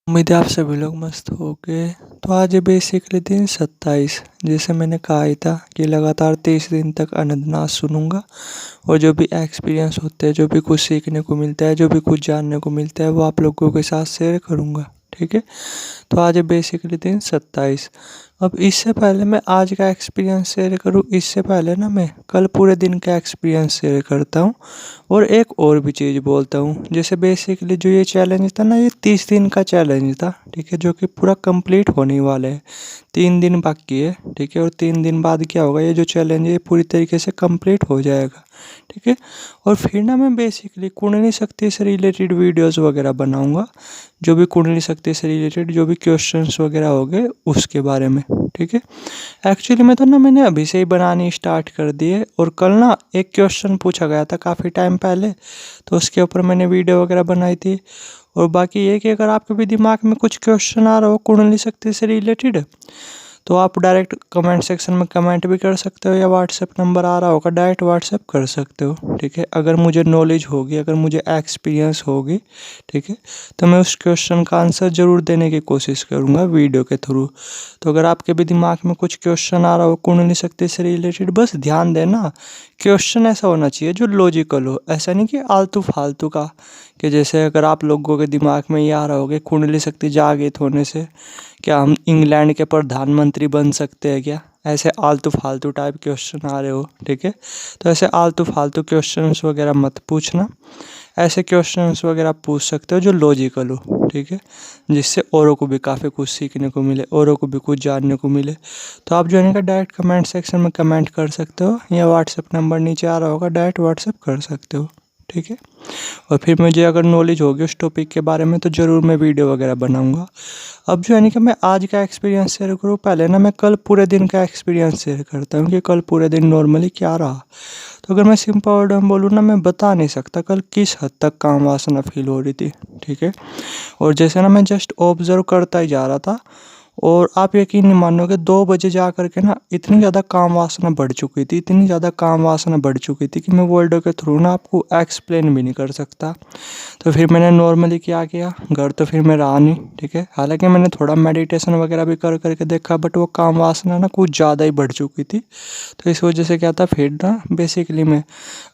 उम्मीद है आप सभी लोग मस्त होंगे। तो आज है बेसिकली दिन 27, जैसे मैंने कहा ही था कि लगातार 30 दिन तक अनंतनाथ सुनूंगा और जो भी एक्सपीरियंस होते हैं, जो भी कुछ सीखने को मिलता है, जो भी कुछ जानने को मिलता है, वो आप लोगों के साथ शेयर करूंगा। ठीक है। तो आज है बेसिकली दिन 27। अब इससे पहले मैं आज का एक्सपीरियंस शेयर करूं, इससे पहले ना मैं कल पूरे दिन का एक्सपीरियंस शेयर करता हूं और एक और भी चीज़ बोलता हूं। जैसे बेसिकली जो ये चैलेंज था ना, ये 30 दिन का चैलेंज था। ठीक है, जो कि पूरा कंप्लीट होने वाला है। 3 दिन बाकी है। ठीक है, और 3 दिन बाद क्या होगा, ये जो चैलेंज है ये पूरी तरीके से कंप्लीट हो जाएगा। ठीक है। और फिर ना मैं बेसिकली कुंडली शक्ति से रिलेटेड वीडियोस वगैरह बनाऊंगा, जो भी कुंडली शक्ति से रिलेटेड जो भी क्वेश्चंस वगैरह हो गए उसके बारे में। ठीक है। एक्चुअली में तो ना मैंने अभी से ही बनानी स्टार्ट कर दी है, और कल ना एक क्वेश्चन पूछा गया था काफ़ी टाइम पहले, तो उसके ऊपर मैंने वीडियो वगैरह बनाई थी। और बाकी ये कि अगर आपके भी दिमाग में कुछ क्वेश्चन आ रहा हो कुंडली शक्ति से रिलेटेड, तो आप डायरेक्ट कमेंट सेक्शन में कमेंट भी कर सकते हो, या व्हाट्सएप नंबर आ रहा होगा डायरेक्ट व्हाट्सएप कर सकते हो। ठीक है, अगर मुझे नॉलेज होगी, अगर मुझे एक्सपीरियंस होगी, ठीक है, तो मैं उस क्वेश्चन का आंसर ज़रूर देने की कोशिश करूँगा वीडियो के थ्रू। तो अगर आपके भी दिमाग में कुछ क्वेश्चन आ रहा हो कुंडली शक्ति से रिलेटेड, बस ध्यान देना क्वेश्चन ऐसा होना चाहिए जो लॉजिकल हो, ऐसा नहीं कि आलतू फालतू का। कि जैसे अगर आप लोगों के दिमाग में ये आ रहा हो कि कुंडली शक्ति जागृत होने से क्या हम इंग्लैंड के प्रधानमंत्री बन सकते हैं क्या, ऐसे आलतू फालतू टाइप क्वेश्चन आ रहे हो। ठीक है, तो ऐसे आलतू फालतू क्वेश्चंस वगैरह मत पूछना। ऐसे क्वेश्चंस वगैरह पूछ सकते हो जो लॉजिकल हो। ठीक है, जिससे औरों को भी काफ़ी कुछ सीखने को मिले, औरों को भी कुछ जानने को मिले। तो आप जो है ना डायरेक्ट कमेंट सेक्शन में कमेंट कर सकते हो, या व्हाट्सएप नंबर नीचे आ रहा होगा डायरेक्ट व्हाट्सएप कर सकते हो। ठीक है। और फिर मुझे अगर नॉलेज होगी उस टॉपिक के बारे में तो ज़रूर मैं वीडियो वगैरह बनाऊंगा। अब जो है ना कि मैं आज का एक्सपीरियंस शेयर करूँ, पहले ना मैं कल पूरे दिन का एक्सपीरियंस शेयर करता हूँ कि कल पूरे दिन नॉर्मली क्या रहा। तो अगर मैं सिंपल वर्ड में बोलूँ ना, मैं बता नहीं सकता कल किस हद तक काम वासना फील हो रही थी। ठीक है। और जैसे ना मैं जस्ट ऑब्जर्व करता ही जा रहा था, और आप यकीन नहीं मानोगे 2 बजे जा कर के ना इतनी ज़्यादा काम वासना बढ़ चुकी थी, इतनी ज़्यादा काम वासना बढ़ चुकी थी कि मैं वर्डों के थ्रू ना आपको एक्सप्लेन भी नहीं कर सकता। तो फिर मैंने नॉर्मली क्या किया, घर तो फिर मैं रहा नहीं। ठीक है, हालांकि मैंने थोड़ा मेडिटेशन वगैरह भी कर करके देखा, बट वो काम वासना ना कुछ ज़्यादा ही बढ़ चुकी थी। तो इस वजह से क्या था, फिर ना बेसिकली मैं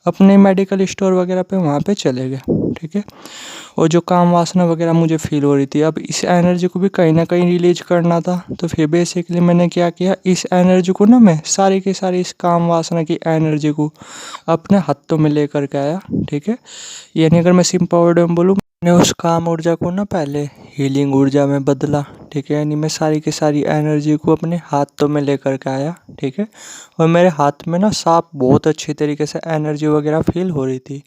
अपने मेडिकल स्टोर वगैरह पे वहाँ पे चले गए। ठीक है। और जो काम वासना वगैरह मुझे फील हो रही थी, अब इस एनर्जी को भी कहीं ना कहीं रिलीज करना था। तो फिर बेसिकली मैंने क्या किया, इस एनर्जी को ना मैं सारी की सारी इस काम वासना की एनर्जी को अपने हाथों में लेकर के आया। ठीक है, यानी अगर मैं सिंपल वर्ड में बोलूँ, मैंने उस काम ऊर्जा को ना पहले हीलिंग ऊर्जा में बदला। ठीक है, यानी मैं सारी की सारी एनर्जी को अपने हाथों में लेकर के आया। ठीक है, और मेरे हाथ में ना साफ बहुत अच्छी तरीके से एनर्जी वगैरह फील हो रही थी।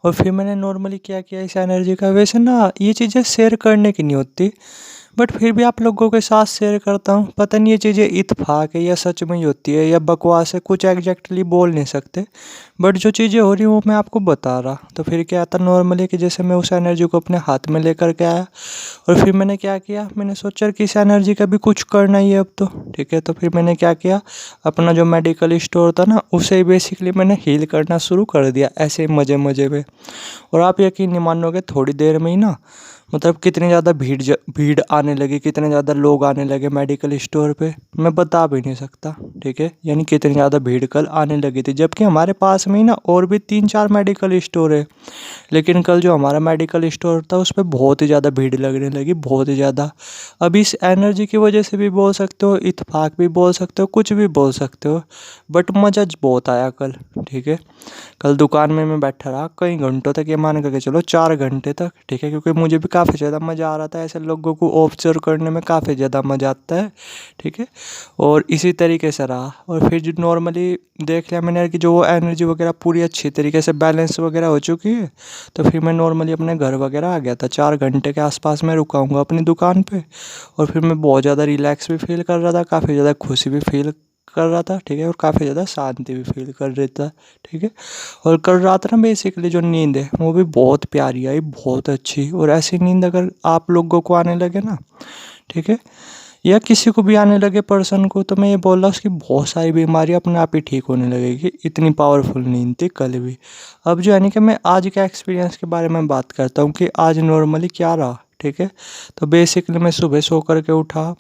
और फिर मैंने नॉर्मली क्या किया इस एनर्जी का, वैसे ना ये चीज़ें शेयर करने की नहीं होती, बट फिर भी आप लोगों के साथ शेयर करता हूँ। पता नहीं ये चीज़ें इत्तेफाक है या सच में ही होती है या बकवास है, कुछ एग्जैक्टली बोल नहीं सकते, बट जो चीज़ें हो रही वो मैं आपको बता रहा। तो फिर क्या था नॉर्मली कि जैसे मैं उस एनर्जी को अपने हाथ में लेकर के आया, और फिर मैंने क्या किया, मैंने सोचा कि इस एनर्जी का भी कुछ करना ही है अब तो। ठीक है, तो फिर मैंने क्या किया, अपना जो मेडिकल स्टोर था ना उसे बेसिकली मैंने हील करना शुरू कर दिया ऐसे मज़े मज़े में। और आप यकीन नहीं मानोगे, थोड़ी देर में ही ना मतलब कितनी ज़्यादा भीड़ आने लगी, कितने ज़्यादा लोग आने लगे मेडिकल स्टोर पे, मैं बता भी नहीं सकता। ठीक है, यानी कितनी ज़्यादा भीड़ कल आने लगी थी, जबकि हमारे पास में ही ना और भी 3-4 मेडिकल स्टोर है। लेकिन कल जो हमारा मेडिकल स्टोर था उस पर बहुत ही ज़्यादा भीड़ लगने लगी, बहुत ही ज़्यादा। अब इस एनर्जी की वजह से भी बोल सकते हो, इत्तेफाक भी बोल सकते हो, कुछ भी बोल सकते हो, बट मज़ा बहुत आया कल। ठीक है, कल दुकान में मैं बैठा रहा कई घंटों तक, ये मान करके चलो 4 घंटे तक। ठीक है, क्योंकि मुझे भी काफ़ी ज़्यादा मज़ा आ रहा था, ऐसे लोगों को ऑब्जर्व करने में काफ़ी ज़्यादा मज़ा आता है। ठीक है, और इसी तरीके से रहा। और फिर जो नॉर्मली देख लिया मैंने कि जो वो एनर्जी वगैरह पूरी अच्छी तरीके से बैलेंस वगैरह हो चुकी है, तो फिर मैं नॉर्मली अपने घर वगैरह आ गया था। 4 घंटे के आसपास मैं रुका हूँगा अपनी दुकान पे, और फिर मैं बहुत ज़्यादा रिलैक्स भी फील कर रहा था, काफ़ी ज़्यादा खुशी भी फील कर रहा था। ठीक है, और काफ़ी ज़्यादा शांति भी फील कर रहा था। ठीक है, और कल रात ना बेसिकली जो नींद है वो भी बहुत प्यारी आई, बहुत अच्छी। और ऐसी नींद अगर आप लोगों को आने लगे ना, ठीक है, या किसी को भी आने लगे पर्सन को, तो मैं ये बोल रहा हूँ उसकी बहुत सारी बीमारी अपने आप ही ठीक होने लगेगी। इतनी पावरफुल नींद थी कल भी। अब जो है ना कि मैं आज के एक्सपीरियंस के बारे में बात करता हूँ कि आज नॉर्मली क्या रहा। ठीक है। तो बेसिकली मैं सुबह सो करके उठा,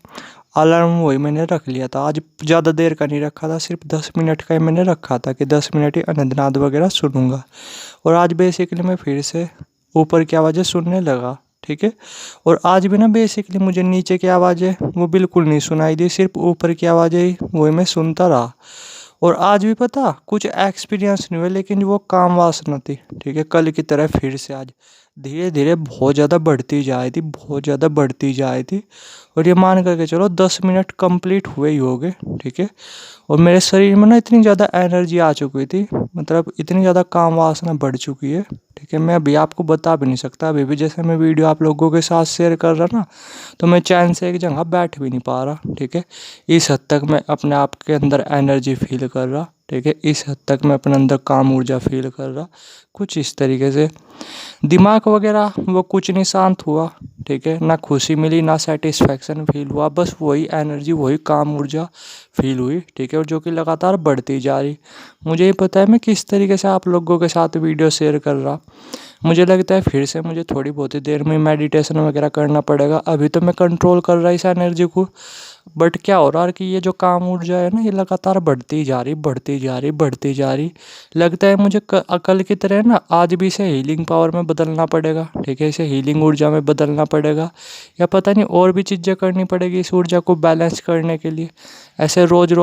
अलार्म वही मैंने रख लिया था। आज ज़्यादा देर का नहीं रखा था, सिर्फ 10 मिनट का ही मैंने रखा था कि 10 मिनट ही अनंतनाद वगैरह सुनूंगा। और आज बेसिकली मैं फिर से ऊपर की आवाज़ें सुनने लगा, ठीक है। और आज भी ना बेसिकली मुझे नीचे की आवाज़ें वो बिल्कुल नहीं सुनाई दी, सिर्फ ऊपर की आवाज़ें ही वही मैं सुनता रहा। और आज भी पता कुछ एक्सपीरियंस नहीं हुआ, लेकिन वो काम वासना थी, ठीक है। कल की तरह फिर से आज धीरे धीरे बहुत ज़्यादा बढ़ती जा रही थी, बहुत ज़्यादा बढ़ती जा रही थी। और ये मान करके चलो 10 मिनट कंप्लीट हुए ही हो गए, ठीक है। और मेरे शरीर में ना इतनी ज़्यादा एनर्जी आ चुकी थी, मतलब इतनी ज़्यादा काम वासना बढ़ चुकी है, ठीक है। मैं अभी आपको बता भी नहीं सकता। अभी भी जैसे मैं वीडियो आप लोगों के साथ शेयर कर रहा ना, तो मैं चैन से एक जगह बैठ भी नहीं पा रहा, ठीक है। इस हद तक मैं अपने आप के अंदर एनर्जी फील कर रहा, ठीक है। इस हद तक मैं अपने अंदर काम ऊर्जा फील कर रहा, कुछ इस तरीके से। दिमाग वगैरह वो कुछ नहीं शांत हुआ, ठीक है। ना खुशी मिली, ना सेटिस्फैक्शन फील हुआ, बस वही एनर्जी, वही काम ऊर्जा फील हुई, ठीक है। और जो कि लगातार बढ़ती जा रही। मुझे ये पता है मैं किस तरीके से आप लोगों के साथ वीडियो शेयर कर रहा। मुझे लगता है फिर से मुझे थोड़ी बहुत ही देर में मेडिटेशन वगैरह करना पड़ेगा। अभी तो मैं कंट्रोल कर रहा इस एनर्जी को, बट क्या हो रहा है कि ये जो काम ऊर्जा है ना, ये लगातार बढ़ती जा रही, बढ़ती जा रही, बढ़ती जा रही। लगता है मुझे कल की तरह ना आज भी इसे हीलिंग पावर में बदलना पड़ेगा, ठीक है। इसे हीलिंग ऊर्जा में बदलना पड़ेगा, या पता नहीं और भी चीज़ें करनी पड़ेगी इस ऊर्जा को बैलेंस करने के लिए। ऐसे रोज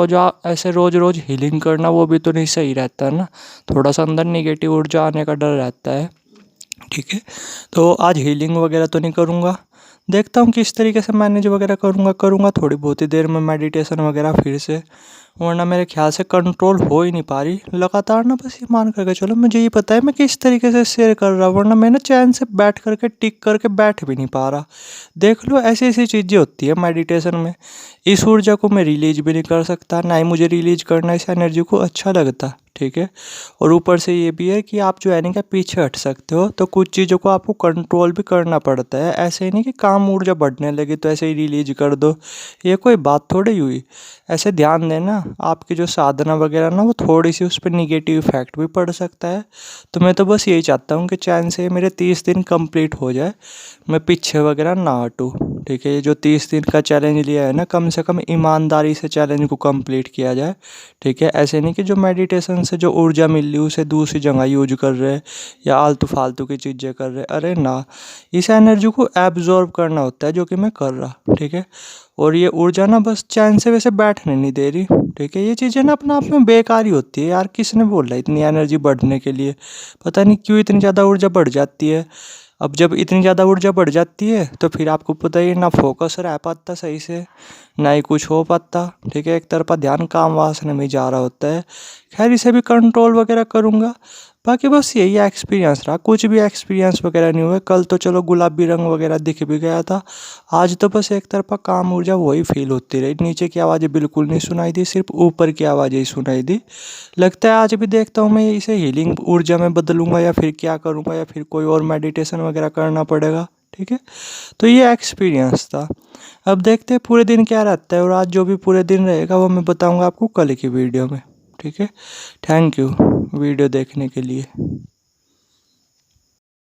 रोज हीलिंग करना वो भी तो नहीं सही रहता है ना। थोड़ा सा अंदर निगेटिव ऊर्जा आने का डर रहता है, ठीक है। तो आज हीलिंग वगैरह तो नहीं करूँगा, देखता हूँ किस तरीके से मैनेज वगैरह करूँगा थोड़ी बहुत ही देर में मेडिटेशन वगैरह फिर से। वरना मेरे ख्याल से कंट्रोल हो ही नहीं पा रही लगातार ना। बस ये मान करके चलो, मुझे ये पता है मैं किस तरीके से शेयर कर रहा हूँ, वरना मैं ना चैन से बैठ करके टिक करके बैठ भी नहीं पा रहा। देख लो ऐसी ऐसी चीज़ें होती है मेडिटेशन में। इस ऊर्जा को मैं रिलीज भी नहीं कर सकता, ना ही मुझे रिलीज करना इस एनर्जी को अच्छा लगता, ठीक है। और ऊपर से ये भी है कि आप जो है ना क्या पीछे हट सकते हो, तो कुछ चीज़ों को आपको कंट्रोल भी करना पड़ता है। ऐसे ही नहीं कि काम ऊर्जा बढ़ने लगी तो ऐसे ही रिलीज कर दो, ये कोई बात थोड़ी हुई। ऐसे ध्यान देना, आपकी जो साधना वगैरह ना वो थोड़ी सी उस पर निगेटिव इफेक्ट भी पड़ सकता है। तो मैं तो बस यही चाहता हूँ कि चैन से मेरे 30 दिन कंप्लीट हो जाए, मैं पीछे वगैरह ना हटूँ, ठीक है। ये जो 30 दिन का चैलेंज लिया है ना, कम से कम ईमानदारी से चैलेंज को कंप्लीट किया जाए, ठीक है। ऐसे नहीं कि जो मेडिटेशन से जो ऊर्जा मिल रही है उसे दूसरी जगह यूज कर रहे हैं या आलतू फालतू की चीज़ें कर रहे। अरे ना, इस एनर्जी को एब्जॉर्ब करना होता है, जो कि मैं कर रहा, ठीक है। और ये ऊर्जा ना बस चैन से वैसे बैठने नहीं दे रही, ठीक है। ये चीज़ें ना अपने आप में बेकार ही होती है यार। किसने बोला इतनी एनर्जी बढ़ने के लिए? पता नहीं क्यों इतनी ज़्यादा ऊर्जा बढ़ जाती है। अब जब इतनी ज़्यादा ऊर्जा बढ़ जाती है तो फिर आपको पता ही ना फोकस रह पाता सही से, ना ही कुछ हो पाता, ठीक है। एक तरफा ध्यान काम वासना में जा रहा होता है। खैर इसे भी कंट्रोल वगैरह करूँगा। बाकी बस यही एक्सपीरियंस रहा, कुछ भी एक्सपीरियंस वगैरह नहीं हुआ। कल तो चलो गुलाबी रंग वगैरह दिख भी गया था, आज तो बस एक तरफा काम ऊर्जा वही फील होती रही। नीचे की आवाज़ें बिल्कुल नहीं सुनाई दी, सिर्फ ऊपर की आवाज़ें ही सुनाई दी। लगता है आज भी देखता हूँ मैं इसे हीलिंग ऊर्जा में बदलूंगा, या फिर क्या करूँगा, या फिर कोई और मेडिटेशन वगैरह करना पड़ेगा, ठीक है। तो ये एक्सपीरियंस था। अब देखते हैं पूरे दिन क्या रहता है, और आज जो भी पूरे दिन रहेगा वो मैं बताऊँगा आपको कल की वीडियो में, ठीक है। थैंक यू वीडियो देखने के लिए।